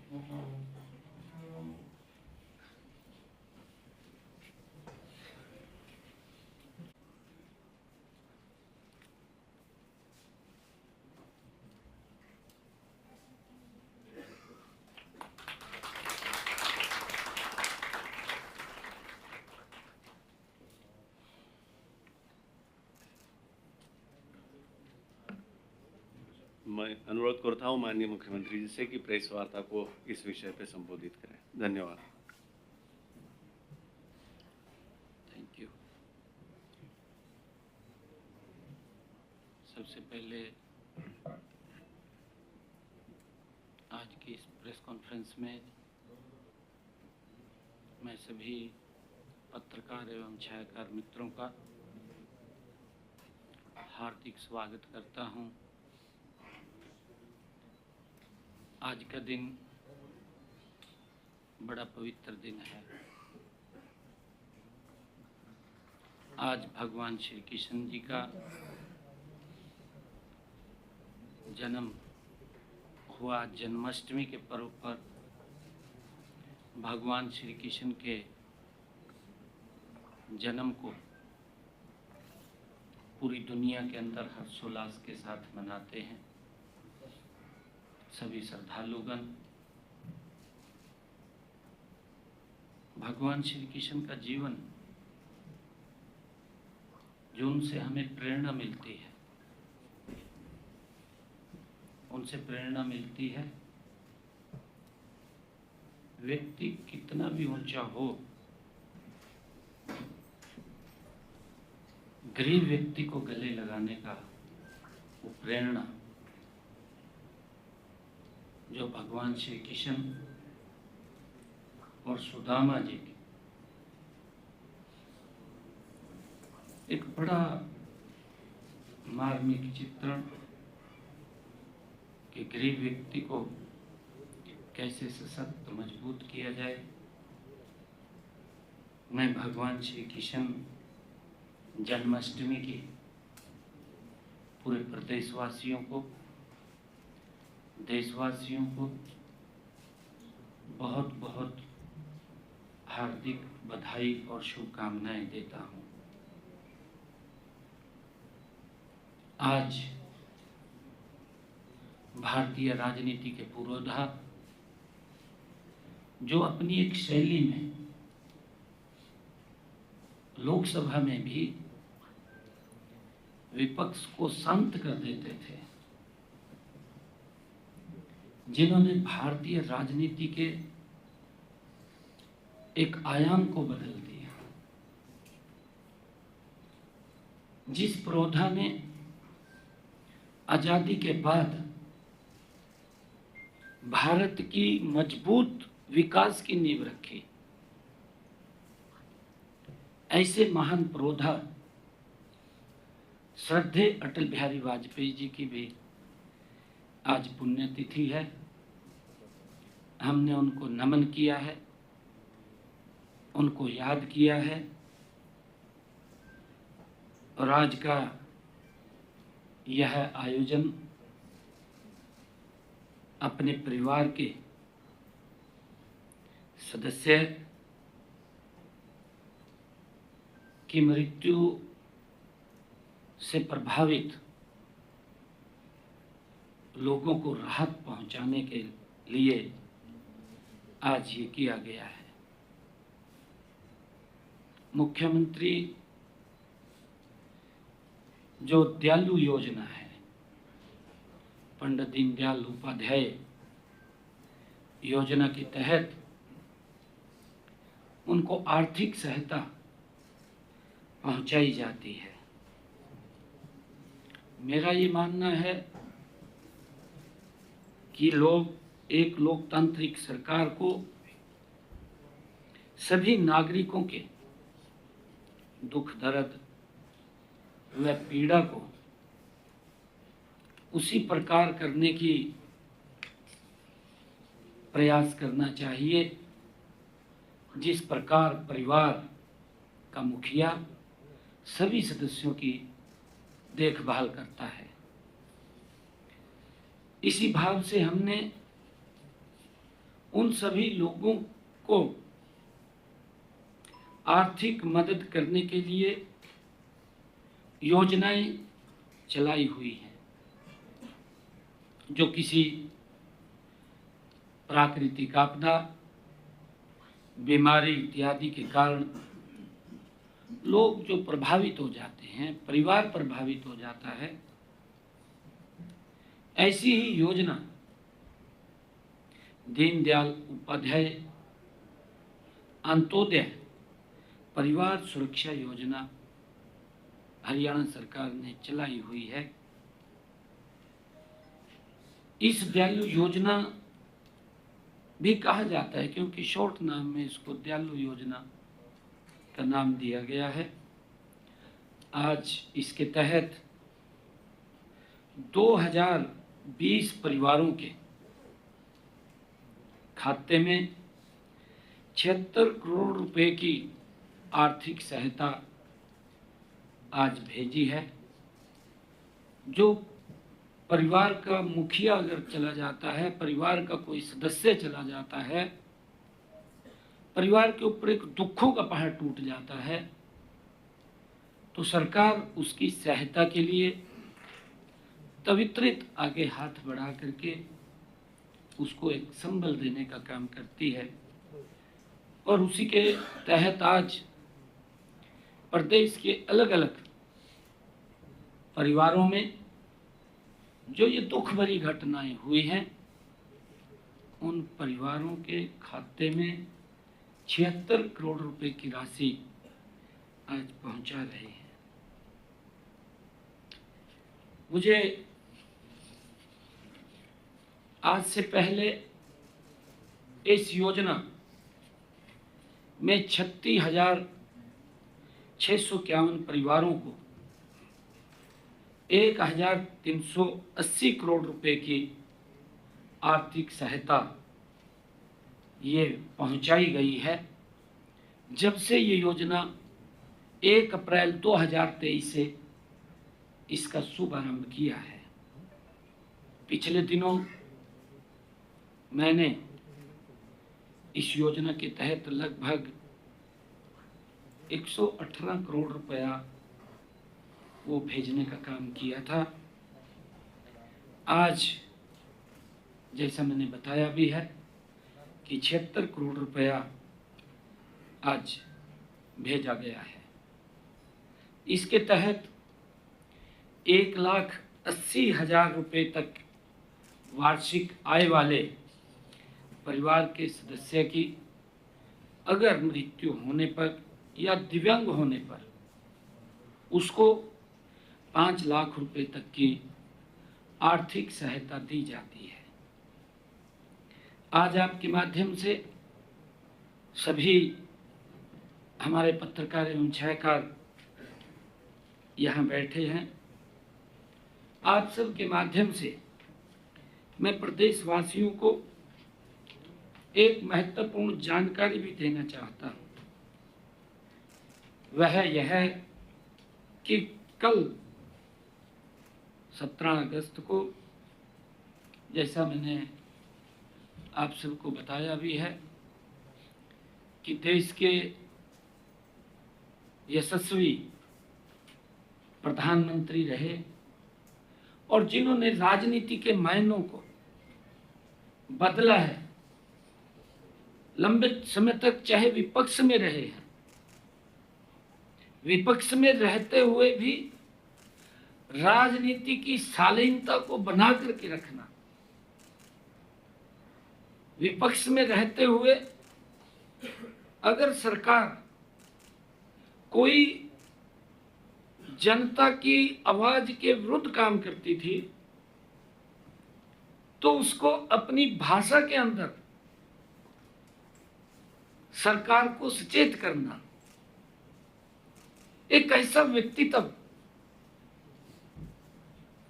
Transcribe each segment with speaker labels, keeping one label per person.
Speaker 1: मैं अनुरोध करता हूँ माननीय मुख्यमंत्री जी से कि प्रेस वार्ता को इस विषय पे संबोधित करें। धन्यवाद।
Speaker 2: Thank you. सबसे पहले आज की इस प्रेस कॉन्फ्रेंस में मैं सभी पत्रकार एवं छायाकार मित्रों का हार्दिक स्वागत करता हूं। आज का दिन बड़ा पवित्र दिन है। आज भगवान श्री कृष्ण जी का जन्म हुआ। जन्माष्टमी के पर्व पर भगवान श्री कृष्ण के जन्म को पूरी दुनिया के अंदर हर्षोल्लास के साथ मनाते हैं सभी श्रद्धालुगण। भगवान श्री कृष्ण का जीवन, जो उनसे हमें प्रेरणा मिलती है, उनसे प्रेरणा मिलती है व्यक्ति कितना भी ऊंचा हो, गरीब व्यक्ति को गले लगाने का वो प्रेरणा जो भगवान श्री कृष्ण और सुदामा जी की एक बड़ा मार्मिक चित्रण कि गरीब व्यक्ति को कैसे सशक्त मजबूत किया जाए। मैं भगवान श्री कृष्ण जन्माष्टमी की पूरे प्रदेशवासियों को, देशवासियों को बहुत बहुत हार्दिक बधाई और शुभकामनाएं देता हूं। आज भारतीय राजनीति के पुरोधा जो अपनी एक शैली में लोकसभा में भी विपक्ष को शांत कर देते थे, जिन्होंने भारतीय राजनीति के एक आयाम को बदल दिया, जिस पुरोधा ने आजादी के बाद भारत की मजबूत विकास की नींव रखी, ऐसे महान पुरोधा श्रद्धेय अटल बिहारी वाजपेयी जी की भी आज पुण्यतिथि है। हमने उनको नमन किया है, उनको याद किया है और आज का यह आयोजन अपने परिवार के सदस्य की मृत्यु से प्रभावित लोगों को राहत पहुंचाने के लिए आज ये किया गया है। मुख्यमंत्री जो दयालु योजना है, पंडित दीनदयाल उपाध्याय योजना के तहत उनको आर्थिक सहायता पहुंचाई जाती है। मेरा ये मानना है कि एक लोकतांत्रिक सरकार को सभी नागरिकों के दुख दर्द व पीड़ा को उसी प्रकार करने की प्रयास करना चाहिए जिस प्रकार परिवार का मुखिया सभी सदस्यों की देखभाल करता है। इसी भाव से हमने उन सभी लोगों को आर्थिक मदद करने के लिए योजनाएं चलाई हुई हैं, जो किसी प्राकृतिक आपदा, बीमारी इत्यादि के कारण लोग जो प्रभावित हो जाते हैं, परिवार प्रभावित हो जाता है, ऐसी ही योजना दीनदयाल उपाध्याय अंत्योदय परिवार सुरक्षा योजना हरियाणा सरकार ने चलाई हुई है। इस दयालु योजना भी कहा जाता है क्योंकि शॉर्ट नाम में इसको दयालु योजना का नाम दिया गया है। आज इसके तहत 2020 परिवारों के खाते में 76 करोड़ रुपए की आर्थिक सहायता आज भेजी है। जो परिवार का मुखिया अगर चला जाता है, परिवार का कोई सदस्य चला जाता है, परिवार के ऊपर एक दुखों का पहाड़ टूट जाता है, तो सरकार उसकी सहायता के लिए तवित्रित आगे हाथ बढ़ा करके उसको एक संबल देने का काम करती है। और उसी के तहत आज प्रदेश के अलग अलग परिवारों में जो ये दुख भरी घटनाएं हुई हैं, उन परिवारों के खाते में 76 करोड़ रुपए की राशि आज पहुंचा रहे हैं। मुझे आज से पहले इस योजना में 36,651 परिवारों को 1,380 करोड़ रुपए की आर्थिक सहायता ये पहुंचाई गई है। जब से ये योजना 1 अप्रैल 2023 से इसका शुभारंभ किया है। पिछले दिनों मैंने इस योजना के तहत लगभग 118 करोड़ रुपया वो भेजने का काम किया था। आज जैसा मैंने बताया भी है कि 76 करोड़ रुपया आज भेजा गया है। इसके तहत 1,80,000 रुपये तक वार्षिक आय वाले परिवार के सदस्य की अगर मृत्यु होने पर या दिव्यांग होने पर उसको 5 लाख रुपए तक की आर्थिक सहायता दी जाती है। आज आपके माध्यम से सभी हमारे पत्रकार एवं छायाकार यहाँ बैठे हैं। आप सब के माध्यम से मैं प्रदेशवासियों को एक महत्वपूर्ण जानकारी भी देना चाहता हूँ। वह यह है कि कल 17 अगस्त को, जैसा मैंने आप सबको बताया भी है, कि देश के यशस्वी प्रधानमंत्री रहे और जिन्होंने राजनीति के मायनों को बदला है, लंबे समय तक चाहे विपक्ष में रहे हैं, विपक्ष में रहते हुए भी राजनीति की शालीनता को बना करके रखना, विपक्ष में रहते हुए अगर सरकार कोई जनता की आवाज के विरुद्ध काम करती थी तो उसको अपनी भाषा के अंदर सरकार को सचेत करना, एक ऐसा व्यक्तित्व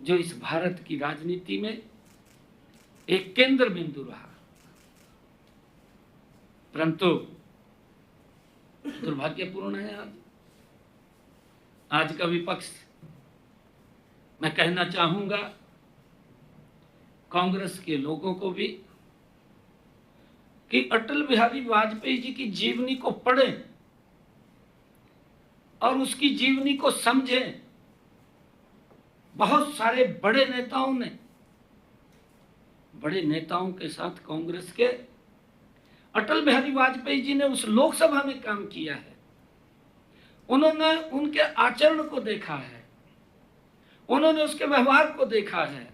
Speaker 2: जो इस भारत की राजनीति में एक केंद्र बिंदु रहा। परंतु दुर्भाग्यपूर्ण है आज का विपक्ष। मैं कहना चाहूंगा कांग्रेस के लोगों को भी कि अटल बिहारी वाजपेयी जी की जीवनी को पढ़ें और उसकी जीवनी को समझें। बहुत सारे बड़े नेताओं के साथ कांग्रेस के अटल बिहारी वाजपेयी जी ने उस लोकसभा में काम किया है। उन्होंने उनके आचरण को देखा है, उन्होंने उसके व्यवहार को देखा है,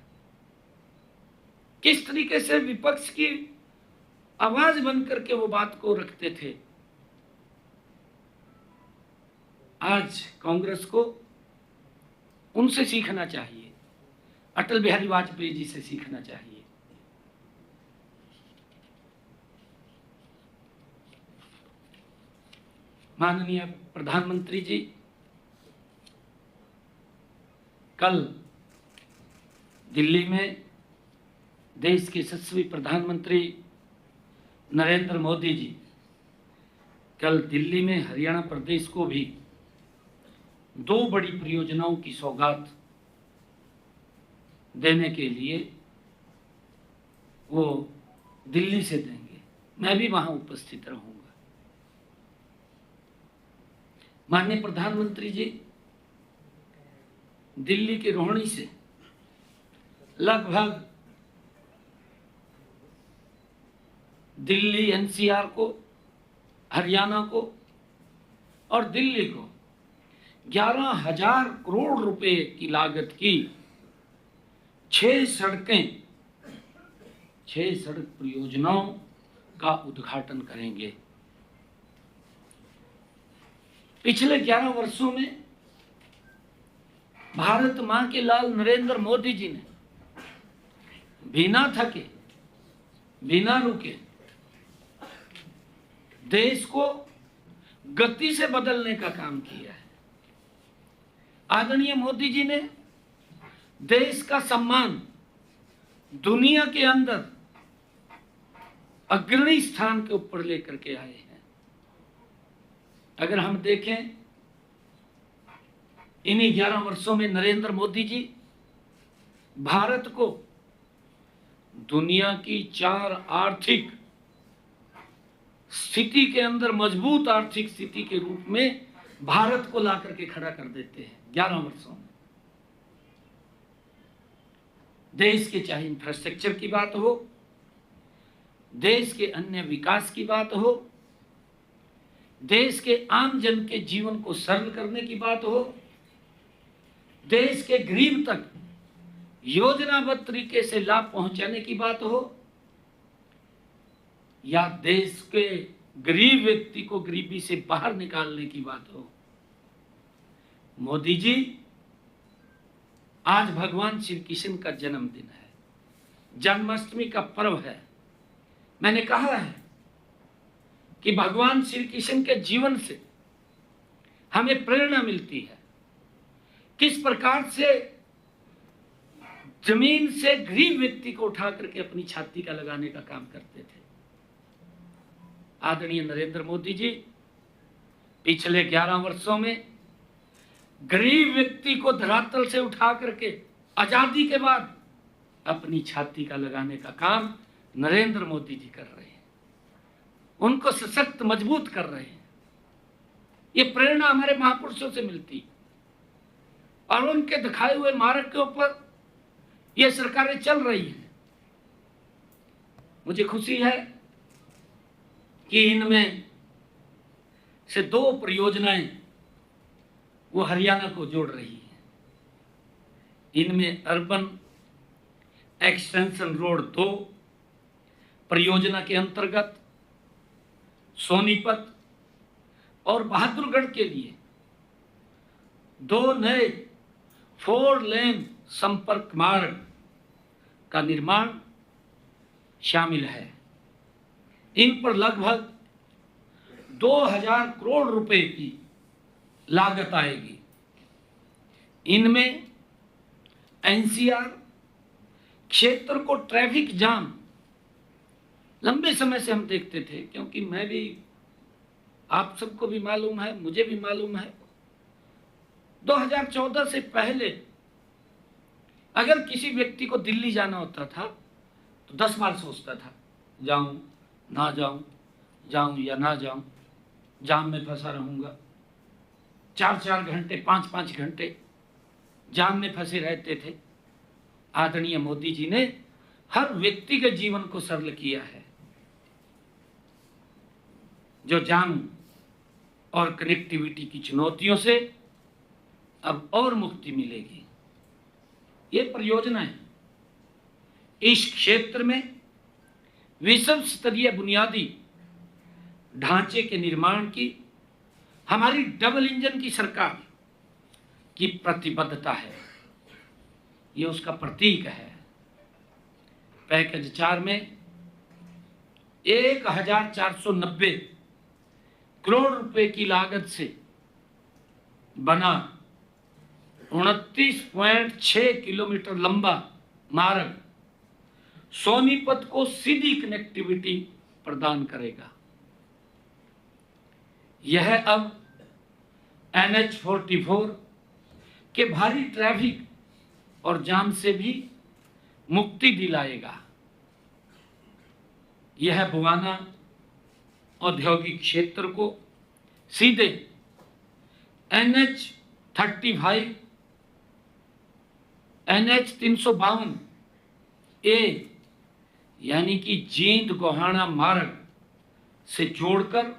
Speaker 2: किस तरीके से विपक्ष की आवाज बनकर के वो बात को रखते थे। आज कांग्रेस को उनसे सीखना चाहिए, अटल बिहारी वाजपेयी जी से सीखना चाहिए। माननीय प्रधानमंत्री जी कल दिल्ली में देश के यशस्वी प्रधानमंत्री नरेंद्र मोदी जी कल दिल्ली में हरियाणा प्रदेश को भी 2 बड़ी परियोजनाओं की सौगात देने के लिए वो दिल्ली से देंगे। मैं भी वहां उपस्थित रहूंगा। माननीय प्रधानमंत्री जी दिल्ली के रोहिणी से लगभग दिल्ली एनसीआर को, हरियाणा को और दिल्ली को 11,000 करोड़ रुपए की लागत की 6 सड़क परियोजनाओं का उद्घाटन करेंगे। पिछले 11 वर्षों में भारत मां के लाल नरेंद्र मोदी जी ने बिना थके, बिना रुके देश को गति से बदलने का काम किया है। आदरणीय मोदी जी ने देश का सम्मान दुनिया के अंदर अग्रणी स्थान के ऊपर लेकर के आए हैं। अगर हम देखें इन्हीं 11 वर्षों में नरेंद्र मोदी जी भारत को दुनिया की 4 आर्थिक स्थिति के अंदर मजबूत आर्थिक स्थिति के रूप में भारत को ला करके खड़ा कर देते हैं 11 वर्षों में। देश के चाहे इंफ्रास्ट्रक्चर की बात हो, देश के अन्य विकास की बात हो, देश के आम जन के जीवन को सरल करने की बात हो, देश के गरीब तक योजनाबद्ध तरीके से लाभ पहुंचाने की बात हो, या देश के गरीब व्यक्ति को गरीबी से बाहर निकालने की बात हो, मोदी जी आज भगवान श्री कृष्ण का जन्मदिन है, जन्माष्टमी का पर्व है। मैंने कहा है कि भगवान श्री कृष्ण के जीवन से हमें प्रेरणा मिलती है, किस प्रकार से जमीन से गरीब व्यक्ति को उठा करके अपनी छाती का लगाने का काम करते थे। आदरणीय नरेंद्र मोदी जी पिछले 11 वर्षों में गरीब व्यक्ति को धरातल से उठा करके आजादी के बाद अपनी छाती का लगाने का काम नरेंद्र मोदी जी कर रहे हैं, उनको सशक्त मजबूत कर रहे हैं। ये प्रेरणा हमारे महापुरुषों से मिलती और उनके दिखाए हुए मार्ग के ऊपर ये सरकारें चल रही हैं। मुझे खुशी है कि इनमें से 2 परियोजनाएं वो हरियाणा को जोड़ रही हैं। इनमें अर्बन एक्सटेंशन रोड 2 परियोजना के अंतर्गत सोनीपत और बहादुरगढ़ के लिए 2 नए 4 लेन संपर्क मार्ग का निर्माण शामिल है। इन पर लगभग 2,000 करोड़ रुपए की लागत आएगी। इनमें एनसीआर क्षेत्र को ट्रैफिक जाम लंबे समय से हम देखते थे, क्योंकि मैं भी, आप सबको भी मालूम है, मुझे भी मालूम है, 2014 से पहले अगर किसी व्यक्ति को दिल्ली जाना होता था तो 10 बार सोचता था, जाऊं ना जाऊं, जाऊं या ना जाऊं, जाम में फंसा रहूंगा। 4-4 घंटे, 5-5 घंटे जाम में फंसे रहते थे। आदरणीय मोदी जी ने हर व्यक्ति के जीवन को सरल किया है। जो जाम और कनेक्टिविटी की चुनौतियों से अब और मुक्ति मिलेगी। ये परियोजनाएं इस क्षेत्र में विश्व स्तरीय बुनियादी ढांचे के निर्माण की हमारी डबल इंजन की सरकार की प्रतिबद्धता है। ये उसका प्रतीक है। पैकेज 4 में 1490 करोड़ रुपए की लागत से बना 29.6 किलोमीटर लंबा मार्ग सोनीपत को सीधी कनेक्टिविटी प्रदान करेगा। यह अब NH-44 के भारी ट्रैफिक और जाम से भी मुक्ति दिलाएगा। यह बुआना औद्योगिक क्षेत्र को सीधे NH-35, NH-352 ए यानी कि जींद गोहाना मार्ग से जोड़कर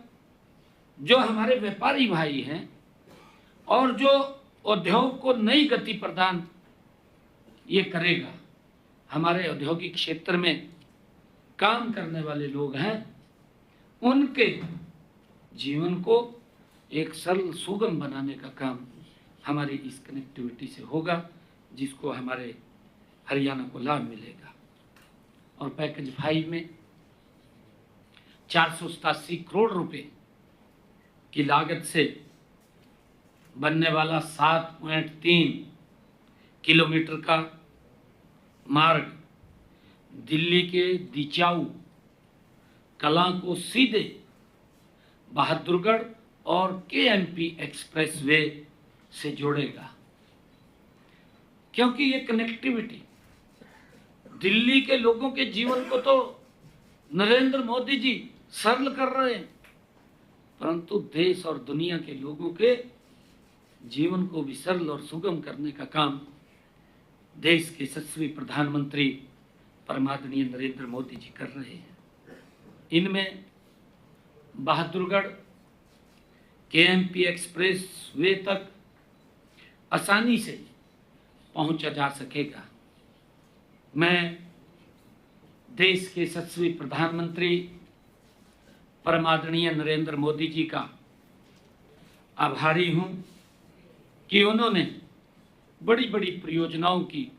Speaker 2: जो हमारे व्यापारी भाई हैं और जो उद्योग को नई गति प्रदान ये करेगा। हमारे औद्योगिक क्षेत्र में काम करने वाले लोग हैं, उनके जीवन को एक सरल सुगम बनाने का काम हमारी इस कनेक्टिविटी से होगा, जिसको हमारे हरियाणा को लाभ मिलेगा। और पैकेज 5 में 487 करोड़ रुपए की लागत से बनने वाला 7.3 किलोमीटर का मार्ग दिल्ली के दिचाऊ कलां को सीधे बहादुरगढ़ और KMP एक्सप्रेसवे से जोड़ेगा। क्योंकि ये कनेक्टिविटी दिल्ली के लोगों के जीवन को तो नरेंद्र मोदी जी सरल कर रहे हैं, परंतु देश और दुनिया के लोगों के जीवन को भी सरल और सुगम करने का काम देश के यशस्वी प्रधानमंत्री परमादरणीय नरेंद्र मोदी जी कर रहे हैं। इनमें बहादुरगढ़ KMP एक्सप्रेस वे तक आसानी से पहुंचा जा सकेगा। मैं देश के यशस्वी प्रधानमंत्री परमादरणीय नरेंद्र मोदी जी का आभारी हूं कि उन्होंने बड़ी बड़ी परियोजनाओं की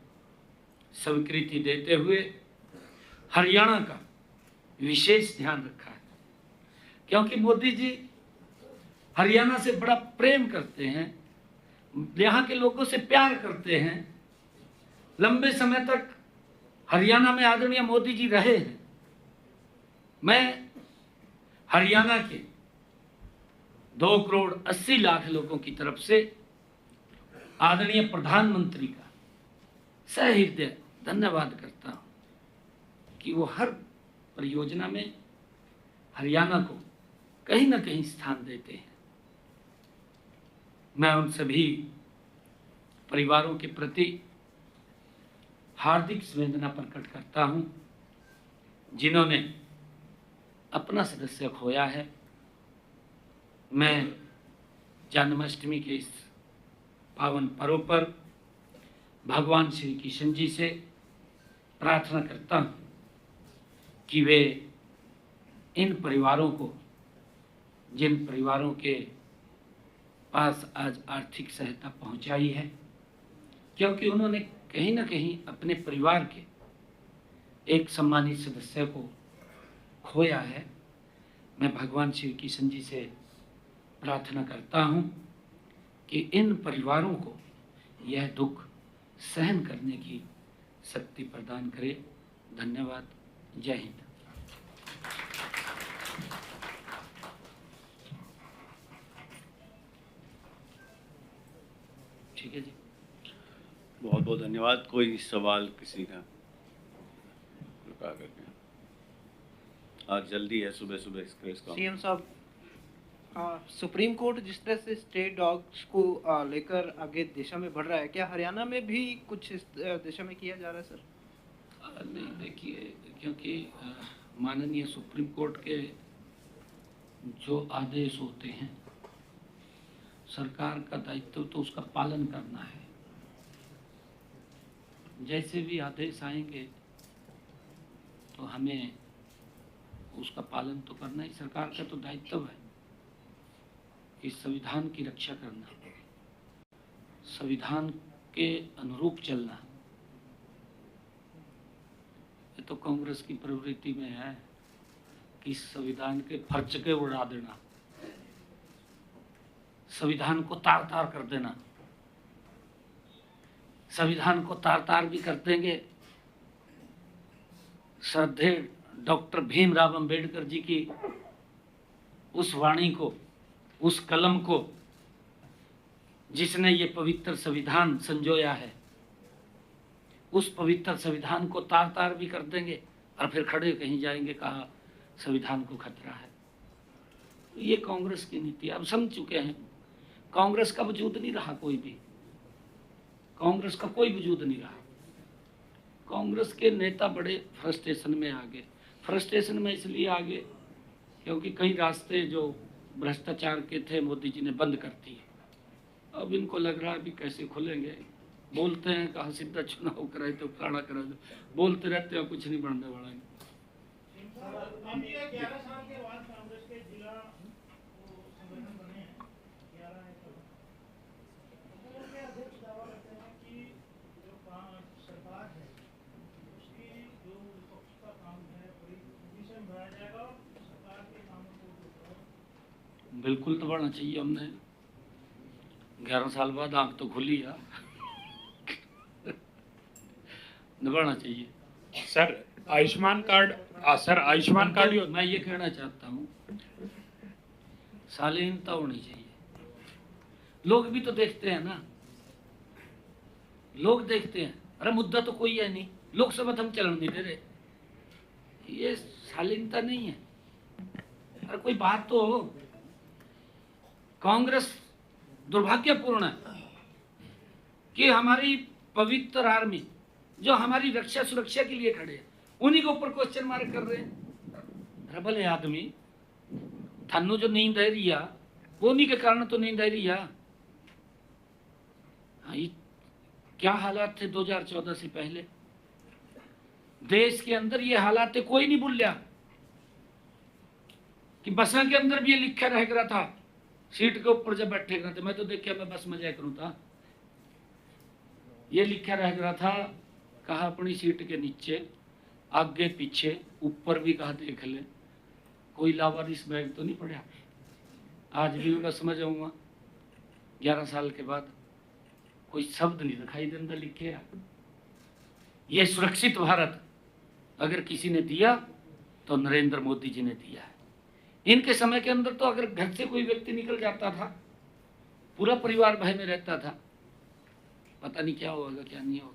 Speaker 2: स्वीकृति देते हुए हरियाणा का विशेष ध्यान रखा है। क्योंकि मोदी जी हरियाणा से बड़ा प्रेम करते हैं, यहाँ के लोगों से प्यार करते हैं। लंबे समय तक हरियाणा में आदरणीय मोदी जी रहे हैं। मैं हरियाणा के 2,80,00,000 लोगों की तरफ से आदरणीय प्रधानमंत्री का सहृदय धन्यवाद करता हूं कि वो हर परियोजना में हरियाणा को कहीं ना कहीं स्थान देते हैं। मैं उन सभी परिवारों के प्रति हार्दिक संवेदना प्रकट करता हूं जिन्होंने अपना सदस्य खोया है। मैं जन्माष्टमी के इस पावन पर्व पर भगवान श्री कृष्ण जी से प्रार्थना करता हूं कि वे इन परिवारों को, जिन परिवारों के पास आज आर्थिक सहायता पहुंचाई है, क्योंकि उन्होंने कहीं ना कहीं अपने परिवार के एक सम्मानित सदस्य को खोया है, मैं भगवान श्री कृष्ण जी से प्रार्थना करता हूं कि इन परिवारों को यह दुख सहन करने की शक्ति प्रदान करे। धन्यवाद। जय हिंद। ठीक है जी।
Speaker 1: बहुत बहुत धन्यवाद। कोई सवाल किसी का? कृपा करके आज जल्दी है सुबह सुबह इस प्रेस कॉन्फ्रेंस।
Speaker 3: सीएम साहब, सुप्रीम कोर्ट जिस तरह से स्टे डॉग्स को लेकर आगे दिशा में बढ़ रहा है, क्या हरियाणा में भी कुछ इस दिशा में किया जा रहा है सर?
Speaker 2: नहीं, देखिए, क्योंकि माननीय सुप्रीम कोर्ट के जो आदेश होते हैं, सरकार का दायित्व तो उसका पालन करना है। जैसे भी आदेश आएंगे तो हमें उसका पालन तो करना ही सरकार का तो दायित्व है कि संविधान की रक्षा करना, संविधान के अनुरूप चलना। ये तो कांग्रेस की प्रवृत्ति में है कि संविधान के फर्चके उड़ा देना, संविधान को तार तार कर देना। संविधान को तार तार भी कर देंगे, श्रद्धेय डॉक्टर भीमराव अंबेडकर जी की उस वाणी को, उस कलम को जिसने ये पवित्र संविधान संजोया है, उस पवित्र संविधान को तार तार भी कर देंगे और फिर खड़े कहीं जाएंगे कहा संविधान को खतरा है। ये कांग्रेस की नीति, अब समझ चुके हैं। कांग्रेस का वजूद नहीं रहा, कोई भी कांग्रेस का कोई वजूद नहीं रहा। कांग्रेस के नेता बड़े फ्रस्ट्रेशन में आ गए। फ्रस्ट्रेशन में इसलिए आ गए क्योंकि कई रास्ते जो भ्रष्टाचार के थे मोदी जी ने बंद कर दिए। अब इनको लग रहा है भी कैसे खुलेंगे। बोलते हैं कहा सीधा चुनाव कराए तो फलाना करा दो, बोलते रहते हैं, कुछ नहीं बढ़ने वाला है। बिल्कुल तो बढ़ना चाहिए। हमने 11 साल बाद आंख तो खुली है, बढ़ना चाहिए।
Speaker 4: Sir Ayushman card, Ayushman card
Speaker 2: मैं ये कहना चाहता हूँ, शालीनता होनी चाहिए। लोग भी तो देखते हैं ना, लोग देखते हैं। अरे मुद्दा तो कोई है नहीं, लोकसभा तो हम चलन नहीं दे रहे, ये शालीनता नहीं है। अरे कोई बात तो हो। कांग्रेस दुर्भाग्यपूर्ण है कि हमारी पवित्र आर्मी जो हमारी रक्षा सुरक्षा के लिए खड़े हैं, उन्हीं के ऊपर क्वेश्चन मार्क कर रहे हैं। अरे भले आदमी, थानू जो नींद है रिया वो उन्हीं के कारण तो नींद है रिया। क्या हालात थे 2014 से पहले देश के अंदर? ये हालात थे, कोई नहीं भूल कि बसा के अंदर भी ये लिखा रह गया था, सीट के ऊपर जब बैठे गए थे। मैं तो देखा, मैं बस मजा करूं था, ये लिखा रह गया था, कहा अपनी सीट के नीचे, आगे पीछे, ऊपर भी कहा देख ले, कोई लावारिस बैग तो नहीं पड़ा। आज भी मैं समझ आऊंगा 11 साल के बाद कोई शब्द नहीं दिखाई देता लिखे। ये सुरक्षित भारत अगर किसी ने दिया तो नरेंद्र मोदी जी ने दिया है। इनके समय के अंदर तो अगर घर से कोई व्यक्ति निकल जाता था, पूरा परिवार भय में रहता था, पता नहीं क्या होगा क्या नहीं होगा।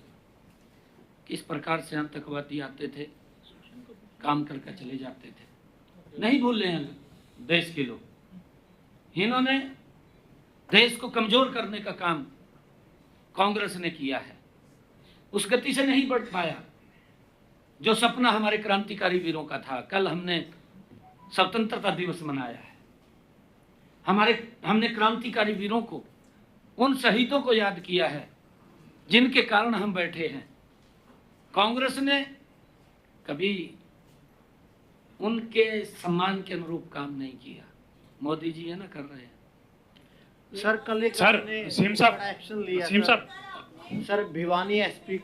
Speaker 2: किस प्रकार से आतंकवादी आते थे, काम करके चले जाते थे। नहीं भूल रहे हैं देश के लोग। इन्होंने देश को कमजोर करने का काम कांग्रेस ने किया है, उस गति से नहीं बढ़ पाया जो सपना हमारे क्रांतिकारी वीरों का था। कल हमने स्वतंत्रता दिवस मनाया है। हमने क्रांतिकारी वीरों को, उन शहीदों को याद किया है जिनके कारण हम बैठे हैं। कांग्रेस ने कभी उनके सम्मान के अनुरूप काम नहीं किया। मोदी जी है ना कर रहे हैं।
Speaker 3: सर कल एक
Speaker 4: सर
Speaker 3: आपने
Speaker 4: सीएम साहब,
Speaker 3: बड़ा एक्शन लिया
Speaker 4: सीएम
Speaker 3: था।
Speaker 4: साहब,
Speaker 3: सर भिवानी एसपी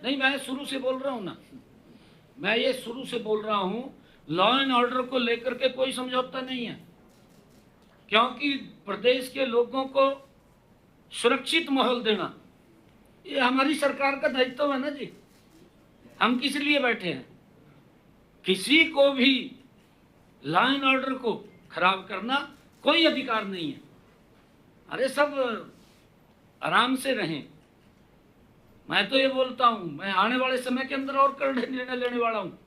Speaker 2: नहीं, मैं शुरू से बोल रहा हूँ ना, मैं ये शुरू से बोल रहा हूँ, लॉ एंड ऑर्डर को लेकर के कोई समझौता नहीं है, क्योंकि प्रदेश के लोगों को सुरक्षित माहौल देना ये हमारी सरकार का दायित्व है ना जी। हम किस लिए बैठे हैं? किसी को भी लॉ एंड ऑर्डर को खराब करना कोई अधिकार नहीं है। अरे सब आराम से रहें। मैं तो ये बोलता हूँ, मैं आने वाले समय के अंदर और कड़े निर्णय लेने वाला हूँ।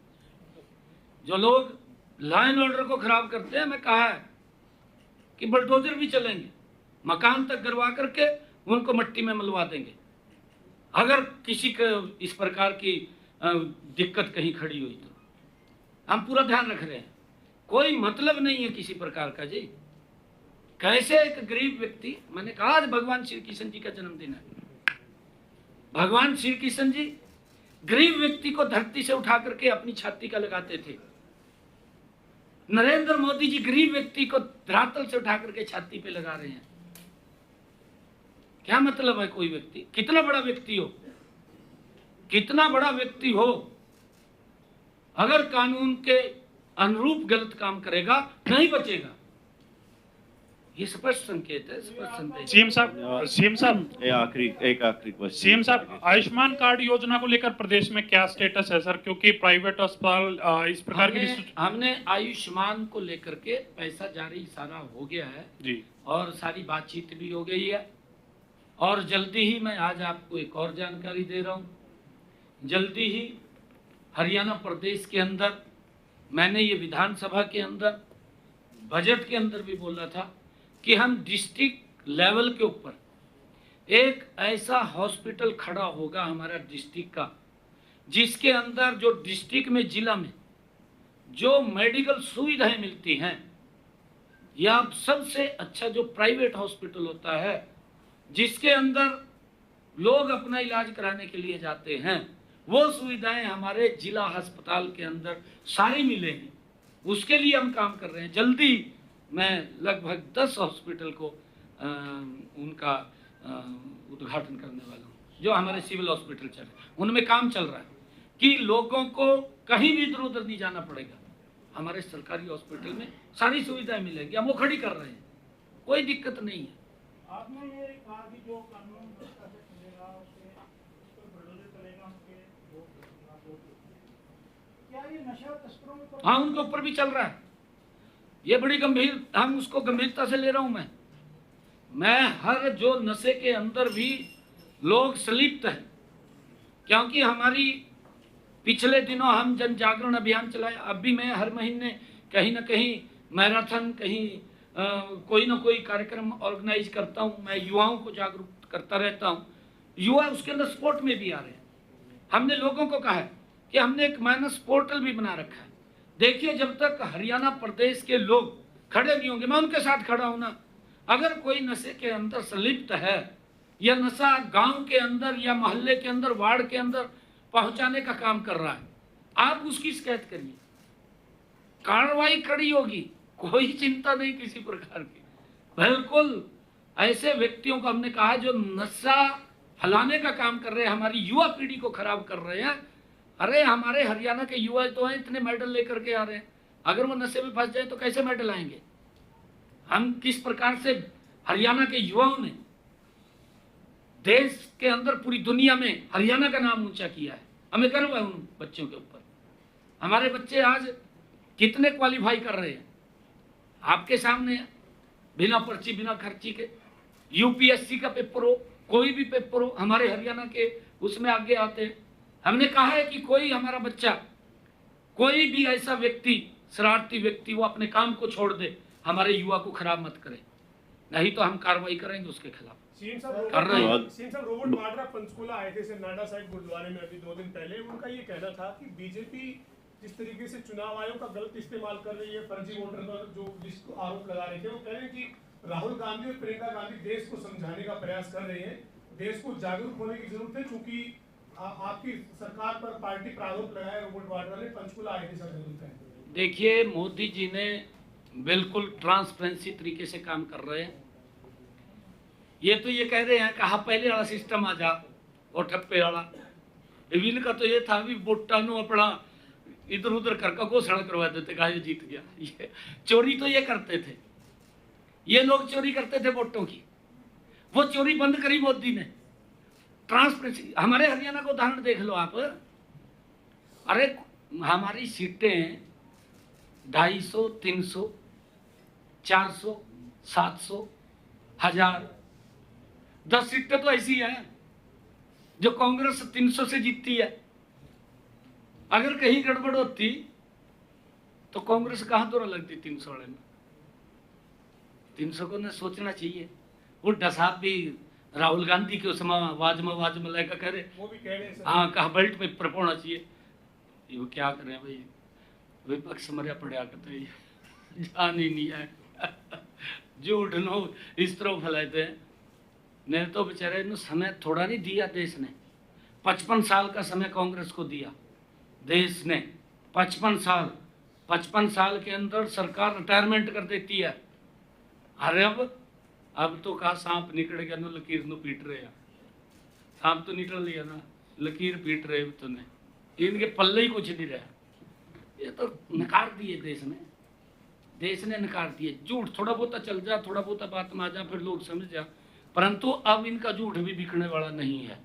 Speaker 2: जो लोग लॉ एंड ऑर्डर को खराब करते हैं, मैं कहा है कि बुलडोजर भी चलेंगे, मकान तक गिरवा करके उनको मिट्टी में मिलवा देंगे अगर किसी को इस प्रकार की दिक्कत कहीं खड़ी हुई तो। हम पूरा ध्यान रख रहे हैं, कोई मतलब नहीं है किसी प्रकार का जी। कैसे एक गरीब व्यक्ति, मैंने कहा आज भगवान श्री कृष्ण जी का जन्मदिन है, भगवान श्री कृष्ण जी गरीब व्यक्ति को धरती से उठा करके अपनी छाती का लगाते थे। नरेंद्र मोदी जी गरीब व्यक्ति को धरातल से उठा करके छाती पे लगा रहे हैं। क्या मतलब है? कोई व्यक्ति कितना बड़ा व्यक्ति हो, कितना बड़ा व्यक्ति हो, अगर कानून के अनुरूप गलत काम करेगा नहीं बचेगा। ये स्पष्ट संकेत है, स्पष्ट संकेत।
Speaker 4: सीएम साहब
Speaker 1: एक आखिरी क्वेश्चन।
Speaker 4: सीएम साहब, आयुष्मान कार्ड योजना को लेकर प्रदेश में क्या स्टेटस है सर? क्योंकि प्राइवेट अस्पताल इस प्रकार की
Speaker 2: हमने आयुष्मान को लेकर के पैसा जारी सारा हो गया है
Speaker 4: जी,
Speaker 2: और सारी बातचीत भी हो गई है, और जल्दी ही मैं आज आपको एक और जानकारी दे रहा हूँ। जल्दी ही हरियाणा प्रदेश के अंदर, मैंने ये विधानसभा के अंदर बजट के अंदर भी बोला था कि हम डिस्ट्रिक्ट लेवल के ऊपर एक ऐसा हॉस्पिटल खड़ा होगा हमारा डिस्ट्रिक्ट का, जिसके अंदर जो डिस्ट्रिक्ट में, जिला में जो मेडिकल सुविधाएं मिलती हैं, या सबसे अच्छा जो प्राइवेट हॉस्पिटल होता है जिसके अंदर लोग अपना इलाज कराने के लिए जाते हैं, वो सुविधाएं हमारे जिला अस्पताल के अंदर सारी मिलेंगी। उसके लिए हम काम कर रहे हैं। जल्दी मैं लगभग 10 हॉस्पिटल को उनका उद्घाटन करने वाला हूँ, जो हमारे सिविल हॉस्पिटल चल रहे हैं। उनमें काम चल रहा है कि लोगों को कहीं भी इधर उधर नहीं जाना पड़ेगा। हमारे सरकारी हॉस्पिटल में सारी सुविधाएं मिलेंगी, हम वो खड़ी कर रहे हैं, कोई दिक्कत नहीं है।
Speaker 5: आपने ये कहा कि जो कानून चलेगा उसके बुलडोजर चलेगा, क्या ये नशा तस्करों के ऊपर?
Speaker 2: हाँ, उनके ऊपर भी चल रहा है। ये बड़ी गंभीर, हम उसको गंभीरता से ले रहा हूं। मैं हर जो नशे के अंदर भी लोग संलिप्त हैं, क्योंकि हमारी पिछले दिनों हम जन जागरण अभियान चलाए। अब भी मैं हर महीने कहीं ना कहीं मैराथन, कहीं कोई ना कोई कार्यक्रम ऑर्गेनाइज करता हूं। मैं युवाओं को जागरूक करता रहता हूं। युवा उसके अंदर स्पोर्ट में भी आ रहे हैं। हमने लोगों को कहा है कि हमने एक माइनस पोर्टल भी बना रखा है। देखिए, जब तक हरियाणा प्रदेश के लोग खड़े नहीं होंगे, मैं उनके साथ खड़ा हूं ना। अगर कोई नशे के अंदर संलिप्त है, या नशा गांव के अंदर या मोहल्ले के अंदर, वार्ड के अंदर पहुंचाने का काम कर रहा है, आप उसकी शिकायत करिए, कार्रवाई कड़ी होगी, कोई चिंता नहीं किसी प्रकार की। बिल्कुल ऐसे व्यक्तियों को हमने कहा जो नशा फैलाने का काम कर रहे हैं, हमारी युवा पीढ़ी को खराब कर रहे हैं। अरे हमारे हरियाणा के युवा तो हैं, इतने मेडल लेकर के आ रहे हैं, अगर वो नशे में फंस जाए तो कैसे मेडल आएंगे? हम किस प्रकार से हरियाणा के युवाओं ने देश के अंदर, पूरी दुनिया में हरियाणा का नाम ऊंचा किया है। हमें गर्व है उन बच्चों के ऊपर। हमारे बच्चे आज कितने क्वालिफाई कर रहे हैं आपके सामने, बिना पर्ची, बिना खर्ची के। यूपीएससी का पेपर हो, कोई भी पेपर हो, हमारे हरियाणा के उसमें आगे आते हैं। हमने कहा है कि कोई हमारा बच्चा, कोई भी ऐसा व्यक्ति, शरारती व्यक्ति, वो अपने काम को छोड़ दे, हमारे युवा को खराब मत करे, नहीं तो हम कार्रवाई करेंगे उसके खिलाफ।
Speaker 5: सीएम साहब
Speaker 2: कर रहे हैं।
Speaker 5: सीएम साहब रोबोट वाड्रा पंचकूला आए थे नाडा साइड गुरुद्वारे में अभी 2 दिन पहले। उनका ये कहना था कि बीजेपी जिस तरीके से चुनाव आयोग का गलत इस्तेमाल कर रही है, फर्जी वोटर पर जो जिसको आरोप लगा रहे थे, वो कह रहे हैं कि राहुल गांधी और प्रियंका गांधी देश को समझाने का प्रयास कर रहे हैं, देश को जागरूक होने की जरूरत है, क्योंकि आपकी सरकार पर पार्टी पर आरोप लगाया रोबोट वाड्रा ने। पंचकूला आए थे सर।
Speaker 2: देखिए, मोदी जी ने बिल्कुल ट्रांसपेरेंसी तरीके से काम कर रहे हैं। ये तो ये कह रहे हैं कि हाँ पहले वाला सिस्टम आ जा, और ठप्पे वाला। इनका तो ये था भी वोटानों अपना इधर उधर करके घोषणा करवा देते, कहा ये जीत गया। ये चोरी तो ये करते थे, ये लोग चोरी करते थे वोटों की, वो चोरी बंद करी मोदी ने। ट्रांसपेरेंसी, हमारे हरियाणा का उदाहरण देख लो आप। अरे हमारी सीटें 250, 300 400, 700, 1000, 10 सीटें तो ऐसी हैं जो कांग्रेस 300 से जीतती है। अगर कहीं गड़बड़ होती तो कांग्रेस कहाँ दौरा लगती 300 वाले में। 300 को न सोचना चाहिए। उल्टा साहब भी राहुल गांधी के उसमें आवाज में लेकर कह रहे,
Speaker 5: वो भी कह रहे हैं सर।
Speaker 2: हाँ कहा बेल्ट पेपर होना चाहिए। ये वो क्या करें भाई, विपक्ष मरिया पड़ा करते जान ही नहीं है। झूठ नो इस तरह फैलाते हैं। नहीं तो बेचारे ने समय थोड़ा नहीं दिया देश ने। 55 साल का समय कांग्रेस को दिया देश ने। 55 साल के अंदर सरकार रिटायरमेंट कर देती है। अरे अब तो कहा सांप निकल गया ना, लकीर नु पीट रहे हैं। सांप तो निकल लिया ना, लकीर पीट रहे तो ने, इनके पल्ले ही कुछ नहीं रहा। ये तो नकार दिए देश ने नकार दिए। झूठ थोड़ा बहुत चल जा, थोड़ा बहुत बात में आ जा, फिर लोग समझ जा, परंतु अब इनका झूठ भी बिकने वाला नहीं है।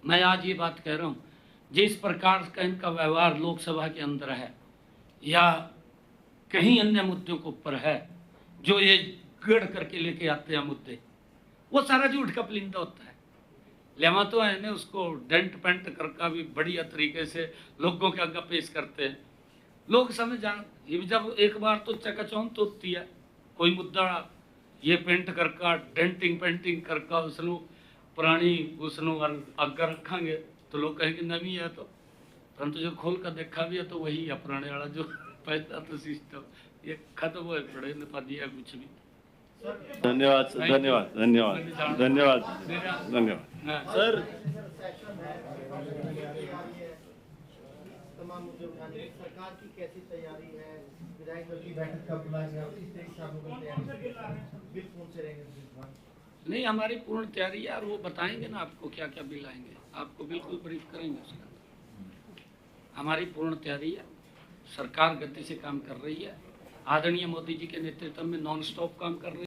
Speaker 2: मैं आज ये बात कह रहा हूँ, जिस प्रकार का इनका व्यवहार लोकसभा के अंदर है या कहीं अन्य मुद्दों के ऊपर है, जो ये गढ़ करके लेके आते हैं मुद्दे, वो सारा झूठ का पलिंदा होता है। लेवा तो है ने उसको डेंट पेंट करके भी बढ़िया तरीके से लोगों के आगे पेश करते हैं। लोग समझ जान, ये जब एक बार तो चकाचौंध होती है कोई मुद्दा, ये पेंट करका डेंटिंग पेंटिंग करका उसनु पुरानी उसनु आगे रखेंगे तो लोग कहेंगे नवी है। तो परंतु जो खोल कर देखा भी है तो वही है पुराने वाला जो पैसा तो सिस्टम ये खत्म हो पड़े न पा दिया कुछ भी।
Speaker 1: धन्यवाद धन्यवाद धन्यवाद धन्यवाद धन्यवाद सर।
Speaker 6: तमाम मुद्दे उठाने की सरकार की कैसी तैयारी है? विधायक दल की बैठक कब बुलाई जाए, इस तरीके से आप लोगों की तैयारी बिल कौन से रहेंगे इस बार?
Speaker 2: नहीं, हमारी पूर्ण तैयारी है और वो बताएंगे ना आपको क्या क्या बिल आएंगे, आपको बिल्कुल ब्रीफ करेंगे उसका। हमारी पूर्ण तैयारी है, सरकार गति से काम कर रही है। आदरणीय मोदी जी के नेतृत्व में नॉन स्टॉप काम कर रही है।